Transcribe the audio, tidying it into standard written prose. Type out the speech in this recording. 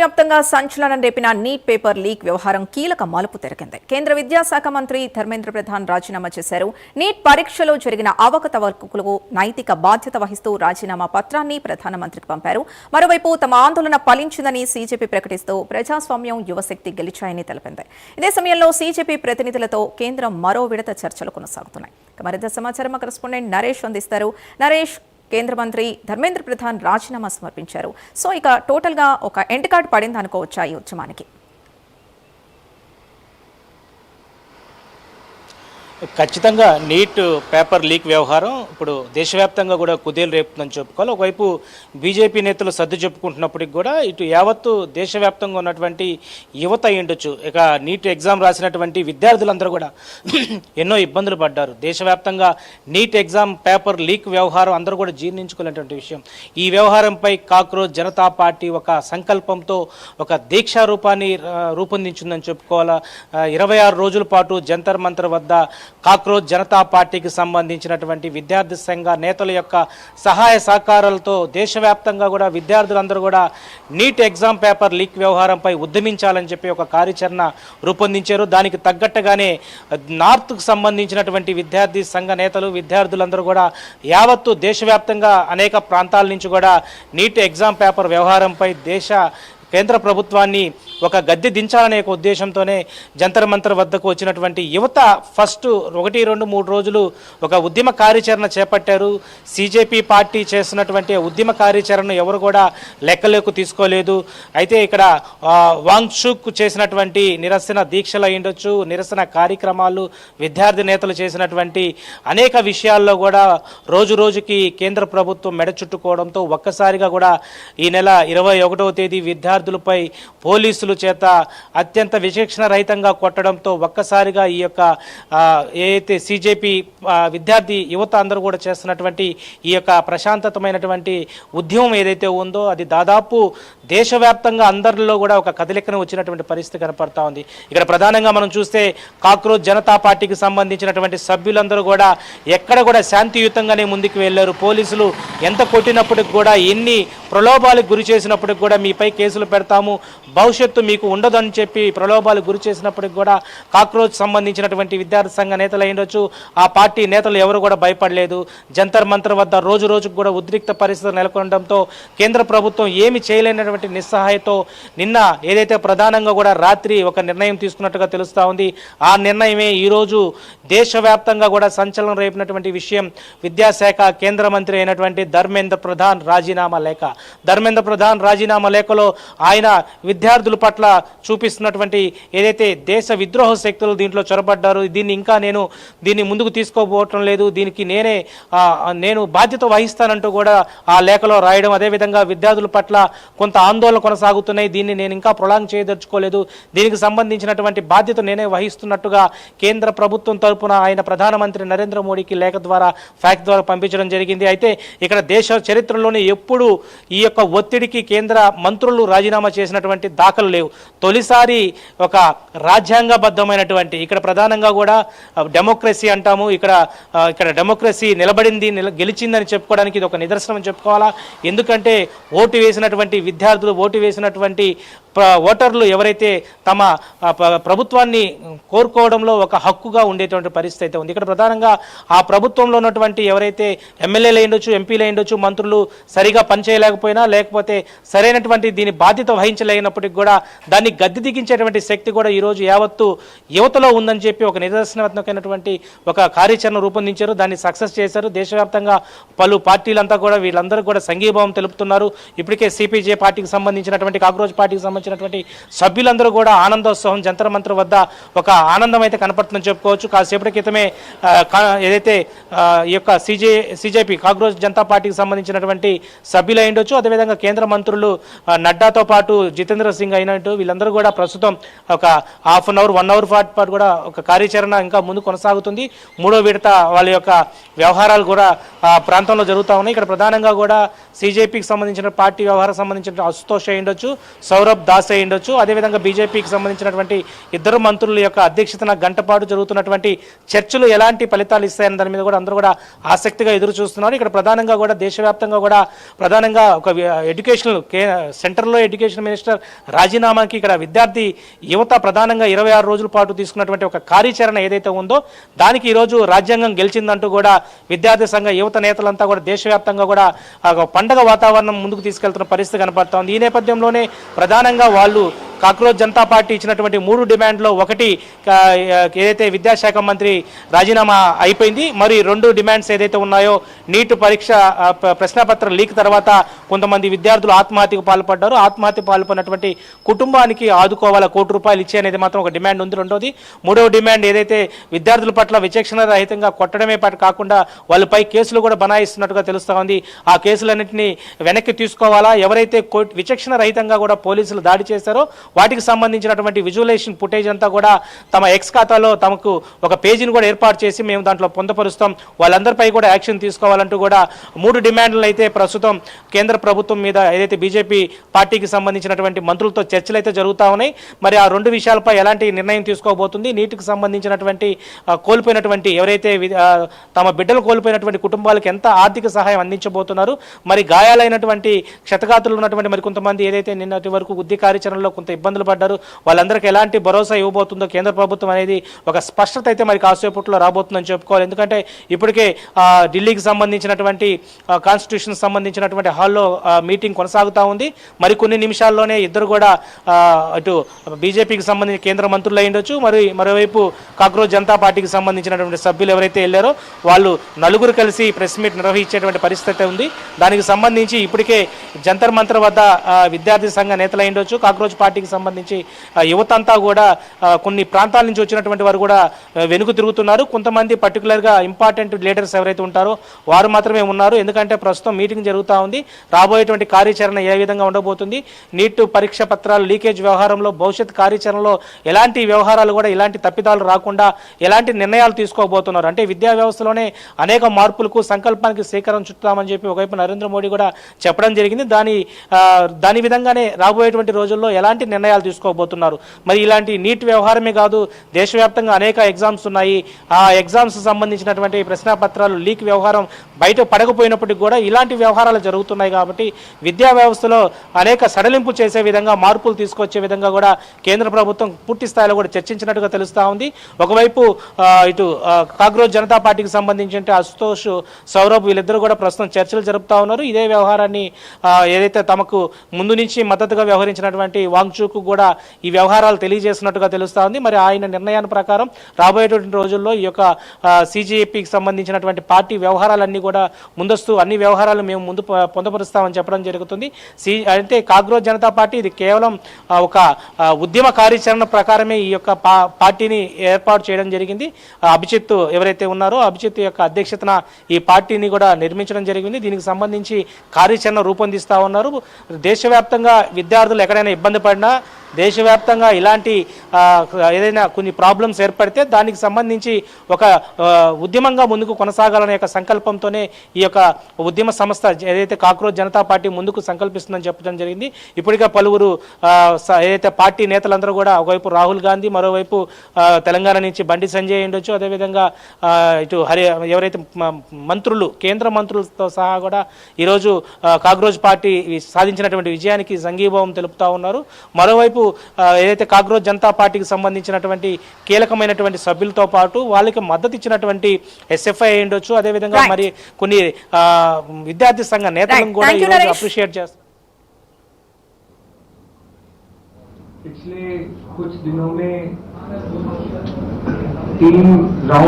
వ్యాప్తంగా సంచలనం రేపిన neat paper leak వ్యవహారం కీలక మలుపు తిరిగింది. కేంద్ర విద్యాశాఖ మంత్రి ధర్మేంద్ర ప్రధాన్ రాజీనామా చేశారు. నీట్ పరీక్షలో జరిగిన అవకతవకలకు నైతిక బాధ్యత వహిస్తూ రాజీనామా పత్రాన్ని ప్రధానమంత్రికి పంపారు. మరోవైపు తమ ఆందోళన ఫలించిందని సీజేపీ ప్రకటిస్తూ ప్రజాస్వామ్యం యువశక్తి గెలిచాయని తెలిపింది. ఇదే సమయంలో సీజేపీ ప్రతినిధులతో కేంద్రం మరో విడత చర్చలు కొనసాగుతున్నాయి. మరింత సమాచారం మా కరెస్పాండెంట్ నరేష్ అందిస్తారు. నరేష్, కేంద్ర మంత్రి ధర్మేంద్ర ప్రధాన్ రాజీనామా సమర్పించారు. సో ఇక టోటల్గా ఒక ఎండ్ కార్డ్ పడింది అనుకోవచ్చా ఈ ఉద్యమానికి? ఖచ్చితంగా నీట్ పేపర్ లీక్ వ్యవహారం ఇప్పుడు దేశవ్యాప్తంగా కూడా కుదేలు రేపుతుందని చెప్పుకోవాలి. ఒకవైపు బీజేపీ నేతలు సర్దు చెప్పుకుంటున్నప్పటికి కూడా ఇటు యావత్తు దేశవ్యాప్తంగా ఉన్నటువంటి యువత అయ్యుండొచ్చు, ఇక నీట్ ఎగ్జామ్ రాసినటువంటి విద్యార్థులందరూ కూడా ఎన్నో ఇబ్బందులు పడ్డారు. దేశవ్యాప్తంగా నీట్ ఎగ్జామ్ పేపర్ లీక్ వ్యవహారం అందరూ కూడా జీర్ణించుకునేటువంటి విషయం. ఈ వ్యవహారంపై కాక్రోచ్ జనతా పార్టీ ఒక సంకల్పంతో ఒక దీక్షా రూపాన్ని రూపొందించిందని చెప్పుకోవాలా. 26 రోజుల పాటు జంతర్ మంతర్ వద్ద కాక్రోచ్ జనతా పార్టీకి సంబంధించినటువంటి విద్యార్థి సంఘ నేతల యొక్క సహాయ సహకారాలతో దేశవ్యాప్తంగా కూడా విద్యార్థులందరూ కూడా నీట్ ఎగ్జామ్ పేపర్ లీక్ వ్యవహారంపై ఉద్యమించాలని చెప్పి ఒక కార్యాచరణ రూపొందించారు. దానికి తగ్గట్టుగానే నార్త్కు సంబంధించినటువంటి విద్యార్థి సంఘ నేతలు విద్యార్థులందరూ కూడా యావత్తు దేశవ్యాప్తంగా అనేక ప్రాంతాల నుంచి కూడా నీట్ ఎగ్జామ్ పేపర్ వ్యవహారంపై కేంద్ర ప్రభుత్వాన్ని ఒక గద్దె దించాలనే ఒక ఉద్దేశంతోనే జంతర్ మంతర్ వద్దకు వచ్చినటువంటి యువత ఫస్ట్ 1, 2, 3 రోజులు ఒక ఉద్యమ కార్యాచరణ చేపట్టారు. సీజేపీ పార్టీ చేస్తున్నటువంటి ఉద్యమ కార్యాచరణను ఎవరు కూడా లెక్కలోకి తీసుకోలేదు. అయితే ఇక్కడ వాంగ్షుక్ చేసినటువంటి నిరసన దీక్షలు అయ్యుండొచ్చు, నిరసన కార్యక్రమాలు, విద్యార్థి నేతలు చేసినటువంటి అనేక విషయాల్లో కూడా రోజు రోజుకి కేంద్ర ప్రభుత్వం మెడ చుట్టుకోవడంతో ఒక్కసారిగా కూడా ఈ నెల 21వ తేదీ విద్యార్థులపై పోలీసులు చేత అత్యంత విచక్షణ రహితంగా కొట్టడంతో ఒక్కసారిగా ఈ యొక్క ఏదైతే సీజేపీ విద్యార్థి యువత అందరూ కూడా చేస్తున్నటువంటి ఈ యొక్క ప్రశాంతతమైనటువంటి ఉద్యమం ఏదైతే ఉందో అది దాదాపు దేశవ్యాప్తంగా అందరిలో కూడా ఒక కదలికను వచ్చినటువంటి పరిస్థితి కనపడతా ఉంది. ఇక్కడ ప్రధానంగా మనం చూస్తే కాక్రోచ్ జనతా పార్టీకి సంబంధించినటువంటి సభ్యులందరూ కూడా ఎక్కడ కూడా శాంతియుతంగానే ముందుకు వెళ్ళారు. పోలీసులు ఎంత కొట్టినప్పటికి కూడా, ఎన్ని ప్రలోభాలకు గురి చేసినప్పటికి కూడా మీపై కేసులు పెడతాము, భవిష్యత్తు మీకు ఉండదని చెప్పి ప్రలోభాలకు గురి చేసినప్పటికి కూడా కాక్రోచ్ సంబంధించినటువంటి విద్యార్థి సంఘ నేతలు అయ్యుండొచ్చు, ఆ పార్టీ నేతలు ఎవరు కూడా భయపడలేదు. జంతర్ మంతర్ వద్ద రోజు రోజుకు కూడా ఉద్రిక్త పరిస్థితులు నెలకొనడంతో కేంద్ర ప్రభుత్వం ఏమి చేయలేనటువంటి నిస్సహాయతో నిన్న ఏదైతే ప్రధానంగా కూడా రాత్రి ఒక నిర్ణయం తీసుకున్నట్టుగా తెలుస్తూ ఉంది. ఆ నిర్ణయమే ఈరోజు దేశవ్యాప్తంగా కూడా సంచలనం రేపినటువంటి విషయం. విద్యాశాఖ కేంద్ర మంత్రి అయినటువంటి ధర్మేంద్ర ప్రధాన్ రాజీనామా లేఖ. ధర్మేంద్ర ప్రధాన్ రాజీనామా లేఖలో ఆయన విద్యార్థుల పట్ల చూపిస్తున్నటువంటి ఏదైతే దేశ విద్రోహ శక్తులు దీంట్లో చొరబడ్డారు, దీన్ని ముందుకు తీసుకోబోవటం లేదు, దీనికి నేను బాధ్యత వహిస్తానంటూ కూడా ఆ లేఖలో రాయడం, అదేవిధంగా విద్యార్థుల పట్ల కొంత ఆందోళన కొనసాగుతున్నాయి, దీన్ని నేను ఇంకా ప్రొలాంగ్ చేయదలుచుకోలేదు, దీనికి సంబంధించినటువంటి బాధ్యత నేనే వహిస్తున్నట్టుగా కేంద్ర ప్రభుత్వం తరపున ఆయన ప్రధానమంత్రి నరేంద్ర మోడీకి లేఖ ద్వారా ఫ్యాక్స్ ద్వారా పంపించడం జరిగింది. అయితే ఇక్కడ దేశ చరిత్రలోనే ఎప్పుడు ఈ యొక్క ఒత్తిడికి కేంద్ర మంత్రులు రాజీనామా చేసినటువంటి దాఖలు లేవు. తొలిసారి ఒక రాజ్యాంగబద్ధమైనటువంటి, ఇక్కడ ప్రధానంగా కూడా డెమోక్రసీ అంటాము, ఇక్కడ డెమోక్రసీ నిలబడింది, గెలిచిందని చెప్పుకోవడానికి ఇది ఒక నిదర్శనం అని చెప్పుకోవాలా. ఎందుకంటే ఓటు వేసినటువంటి విద్యార్థులు, ఓటు వేసినటువంటి ఓటర్లు ఎవరైతే తమ ప్రభుత్వాన్ని కోరుకోవడంలో ఒక హక్కుగా ఉండేటువంటి పరిస్థితి అయితే ఉంది. ఇక్కడ ప్రధానంగా ఆ ప్రభుత్వంలో ఉన్నటువంటి ఎవరైతే ఎమ్మెల్యేలు అయ్యుండొచ్చు, ఎంపీలు అయ్యుండొచ్చు, మంత్రులు సరిగా పనిచేయలేకపోయినా, లేకపోతే సరైనటువంటి దీని బాధ్యత వహించలేనప్పటికీ కూడా దాన్ని గద్దె దిగించేటువంటి శక్తి కూడా ఈరోజు యావత్తు యువతలో ఉందని చెప్పి ఒక నిదర్శనాత్మకమైనటువంటి ఒక కార్యాచరణ రూపొందించారు. దాన్ని సక్సెస్ చేశారు. దేశవ్యాప్తంగా పలు పార్టీలంతా కూడా వీళ్ళందరూ కూడా సంఘీభావం తెలుపుతున్నారు. ఇప్పటికే సిపిజే పార్టీకి సంబంధించినటువంటి, కాక్రోచ్ పార్టీకి సంబంధించినటువంటి సభ్యులందరూ కూడా ఆనందోత్సవం జంతర్ మంతర్ వద్ద ఒక ఆనందం అయితే కనపడుతుందని చెప్పుకోవచ్చు. కాసేపటి క్రితమే ఏదైతే ఈ యొక్క సీజేపీ కాక్రోచ్ జనతా పార్టీకి సంబంధించినటువంటి సభ్యులు అయ్యుండొచ్చు, అదేవిధంగా కేంద్ర మంత్రులు నడ్డాతో పాటు జితేంద్ర సింగ్ అయినట్టు వీళ్ళందరూ కూడా ప్రస్తుతం ఒక హాఫ్ అన్ అవర్ 1 అవర్ పాటు కూడా ఒక కార్యాచరణ ఇంకా ముందు కొనసాగుతుంది. 3వ విడత వాళ్ళ యొక్క వ్యవహారాలు కూడా ఆ ప్రాంతంలో జరుగుతూ ఉన్నాయి. ఇక్కడ ప్రధానంగా కూడా సీజేపీకి సంబంధించిన పార్టీ వ్యవహారం సంబంధించిన అశుతోష్ అయ్యుండొచ్చు, సౌరభ్ దాస్ అయ్యుండొచ్చు, అదేవిధంగా బీజేపీకి సంబంధించినటువంటి ఇద్దరు మంత్రుల యొక్క అధ్యక్షతన గంటపాటు జరుగుతున్నటువంటి చర్చలు ఎలాంటి ఫలితాలు ఇస్తాయన్న దాని మీద కూడా అందరూ కూడా ఆసక్తిగా ఎదురు చూస్తున్నారు. ఇక్కడ ప్రధానంగా కూడా దేశవ్యాప్తంగా కూడా ప్రధానంగా ఒక ఎడ్యుకేషనల్ సెంటర్లో ఎడ్యుకేషన్ మినిస్టర్ రాజీనామాకి ఇక్కడ విద్యార్థి యువత ప్రధానంగా 26 రోజుల పాటు తీసుకున్నటువంటి ఒక కార్యాచరణ ఏదైతే ఉందో దానికి ఈరోజు రాజ్యాంగం గెలిచిందంటూ కూడా విద్యార్థి సంఘ యువత నేతలంతా కూడా దేశవ్యాప్తంగా కూడా పండగ వాతావరణం ముందుకు తీసుకెళ్తున్న పరిస్థితి కనపడుతోంది. ఈ నేపథ్యంలోనే ప్రధానంగా వాళ్ళు కాక్రోజ్ జనతా పార్టీ ఇచ్చినటువంటి 3 డిమాండ్లో ఒకటి ఏదైతే విద్యాశాఖ మంత్రి రాజీనామా అయిపోయింది, మరి 2 డిమాండ్స్ ఏదైతే ఉన్నాయో నీట్ పరీక్ష ప్రశ్నపత్ర లీక్ తర్వాత కొంతమంది విద్యార్థులు ఆత్మహత్యకు పాల్పడ్డారు. ఆత్మహత్య పాల్పడినటువంటి కుటుంబానికి ఆదుకోవాల ₹1 కోటి ఇచ్చే అనేది మాత్రం ఒక డిమాండ్ ఉంది. రెండోది మూడవ డిమాండ్ ఏదైతే విద్యార్థుల పట్ల విచక్షణ రహితంగా కొట్టడమే కాకుండా వాళ్ళపై కేసులు కూడా బనాయిస్తున్నట్టుగా తెలుస్తా ఉంది. ఆ కేసులన్నింటినీ వెనక్కి తీసుకోవాలా, ఎవరైతే విచక్షణ రహితంగా కూడా పోలీసులు దాడి చేశారో వాటికి సంబంధించినటువంటి విజువలైజేషన్ ఫుటేజ్ అంతా కూడా తమ ఎక్స్ ఖాతాలో తమకు ఒక పేజీని కూడా ఏర్పాటు చేసి మేము దాంట్లో పొందపరుస్తాం, వాళ్ళందరిపై కూడా యాక్షన్ తీసుకోవాలంటూ కూడా 3 డిమాండ్లు అయితే ప్రస్తుతం కేంద్ర ప్రభుత్వం మీద ఏదైతే బీజేపీ పార్టీకి సంబంధించినటువంటి మంత్రులతో చర్చలు అయితే జరుగుతూ ఉన్నాయి. మరి ఆ 2 విషయాలపై ఎలాంటి నిర్ణయం తీసుకోబోతుంది, నీటికి సంబంధించినటువంటి కోల్పోయినటువంటి ఎవరైతే తమ బిడ్డలు కోల్పోయినటువంటి కుటుంబాలకు ఎంత ఆర్థిక సహాయం అందించబోతున్నారు, మరి గాయాలైనటువంటి క్షతగాతులు ఉన్నటువంటి మరి కొంతమంది ఏదైతే నిన్నటి వరకు ఉద్య కార్యాచరణలో కొంత ఇబ్బందులు పడ్డారు వాళ్ళందరికీ ఎలాంటి భరోసా ఇవ్వబోతుందో కేంద్ర ప్రభుత్వం అనేది ఒక స్పష్టత అయితే మరి కాసేపట్లో రాబోతుందని చెప్పుకోవాలి. ఎందుకంటే ఇప్పటికే ఢిల్లీకి సంబంధించినటువంటి కాన్స్టిట్యూషన్ సంబంధించినటువంటి హాల్లో మీటింగ్ కొనసాగుతూ ఉంది. మరి కొన్ని నిమిషాల్లోనే ఇద్దరు కూడా అటు బీజేపీకి సంబంధించిన కేంద్ర మంత్రులు అయ్యుండొచ్చు, మరి మరోవైపు కాక్రోజ్ జనతా పార్టీకి సంబంధించినటువంటి సభ్యులు ఎవరైతే వెళ్ళారో వాళ్ళు నలుగురు కలిసి ప్రెస్ మీట్ నిర్వహించేటువంటి పరిస్థితి ఉంది. దానికి సంబంధించి ఇప్పటికే జంతర్ మంతర్ వద్ద విద్యార్థి సంఘ నేతలు అయ్యుండొచ్చు, కాక్రోజ్ పార్టీకి సంబంధించి యువత అంతా కూడా కొన్ని ప్రాంతాల నుంచి వచ్చినటువంటి వారు కూడా వెనుక తిరుగుతున్నారు. కొంతమంది పర్టికులర్గా ఇంపార్టెంట్ లీడర్స్ ఎవరైతే ఉంటారో వారు మాత్రమే ఉన్నారు. ఎందుకంటే ప్రస్తుతం మీటింగ్ జరుగుతూ ఉంది, రాబోయేటువంటి కార్యాచరణ ఏ విధంగా ఉండబోతుంది, నీట్ పరీక్ష పత్రాలు లీకేజ్ వ్యవహారంలో భవిష్యత్ కార్యాచరణలో ఎలాంటి వ్యవహారాలు కూడా ఇలాంటి తప్పిదాలు రాకుండా ఎలాంటి నిర్ణయాలు తీసుకోబోతున్నారు. అంటే విద్యా వ్యవస్థలోనే అనేక మార్పులకు సంకల్పానికి శ్రీకారం చుట్టామని చెప్పి ఒకవైపు నరేంద్ర మోడీ కూడా చెప్పడం జరిగింది. దాని విధంగానే రాబోయేటువంటి రోజుల్లో ఎలాంటి నిర్ణయాలు తీసుకోబోతున్నారు. మరి ఇలాంటి నీట్ వ్యవహారమే కాదు, దేశవ్యాప్తంగా అనేక ఎగ్జామ్స్ ఉన్నాయి. ఆ ఎగ్జామ్స్ సంబంధించినటువంటి ప్రశ్నాపత్రాలు లీక్ వ్యవహారం బయట పడకపోయినప్పటికీ కూడా ఇలాంటి వ్యవహారాలు జరుగుతున్నాయి. కాబట్టి విద్యా వ్యవస్థలో అనేక సడలింపు చేసే విధంగా మార్పులు తీసుకొచ్చే విధంగా కూడా కేంద్ర ప్రభుత్వం పూర్తి స్థాయిలో కూడా చర్చించినట్టుగా తెలుస్తూ ఉంది. ఒకవైపు ఇటు కాక్రోజ్ జనతా పార్టీకి సంబంధించి అశుతోష్ సౌరభ్ వీళ్ళిద్దరూ కూడా ప్రస్తుతం చర్చలు జరుపుతా ఉన్నారు. ఇదే వ్యవహారాన్ని ఏదైతే తమకు ముందు నుంచి మద్దతుగా వ్యవహరించినటువంటి వాంగ్చూక్ కూడా ఈ వ్యవహారాలు తెలియజేసినట్టుగా తెలుస్తా ఉంది. మరి ఆయన నిర్ణయాన్ని ప్రకారం రాబోయేటువంటి రోజుల్లో ఈ యొక్క సిజేపీకి సంబంధించినటువంటి పార్టీ వ్యవహారాలన్నీ కూడా ముందస్తు అన్ని వ్యవహారాలు మేము ముందు పొందపరుస్తామని చెప్పడం జరుగుతుంది. అంటే కాక్రోజ్ జనతా పార్టీ ఇది కేవలం ఒక ఉద్యమ కార్యాచరణ ప్రకారమే ఈ యొక్క పార్టీని ఏర్పాటు చేయడం జరిగింది. అభిజిత్ ఎవరైతే ఉన్నారో అభిజిత్ యొక్క అధ్యక్షతన ఈ పార్టీని కూడా నిర్మించడం జరిగింది. దీనికి సంబంధించి కార్యాచరణ రూపొందిస్తూ ఉన్నారు. దేశవ్యాప్తంగా విద్యార్థులు ఎక్కడైనా ఇబ్బంది పడినా, దేశవ్యాప్తంగా ఇలాంటి ఏదైనా కొన్ని ప్రాబ్లమ్స్ ఏర్పడితే దానికి సంబంధించి ఒక ఉద్యమంగా ముందుకు కొనసాగాలనే యొక్క సంకల్పంతోనే ఈ యొక్క ఉద్యమ సంస్థ ఏదైతే కాక్రోజ్ జనతా పార్టీ ముందుకు సంకల్పిస్తుందని చెప్పడం జరిగింది. ఇప్పటికే పలువురు ఏదైతే పార్టీ నేతలందరూ కూడా ఒకవైపు రాహుల్ గాంధీ, మరోవైపు తెలంగాణ నుంచి బండి సంజయ్ ఉండొచ్చు, అదేవిధంగా ఇటు ఎవరైతే మంత్రులు కేంద్ర మంత్రులతో సహా కూడా ఈరోజు కాక్రోజ్ పార్టీ సాధించినటువంటి విజయానికి సంఘీభావం తెలుపుతా ఉన్నారు. మరోవైపు ఏదైతే కాక్రోజ్ జనతా పార్టీకి సంబంధించినటువంటి కీలకమైనటువంటి సభ్యులతో పాటు వాళ్ళకి మద్దతు ఇచ్చినటువంటి ఎస్ఎఫ్ఐ ఉండొచ్చు, అదేవిధంగా మరి కొన్ని విద్యార్థి సంఘ నేతలను కూడా ఈరోజు అప్రిషియేట్ చేస్తారు. पिछले कुछ दिनों में 3 राउंड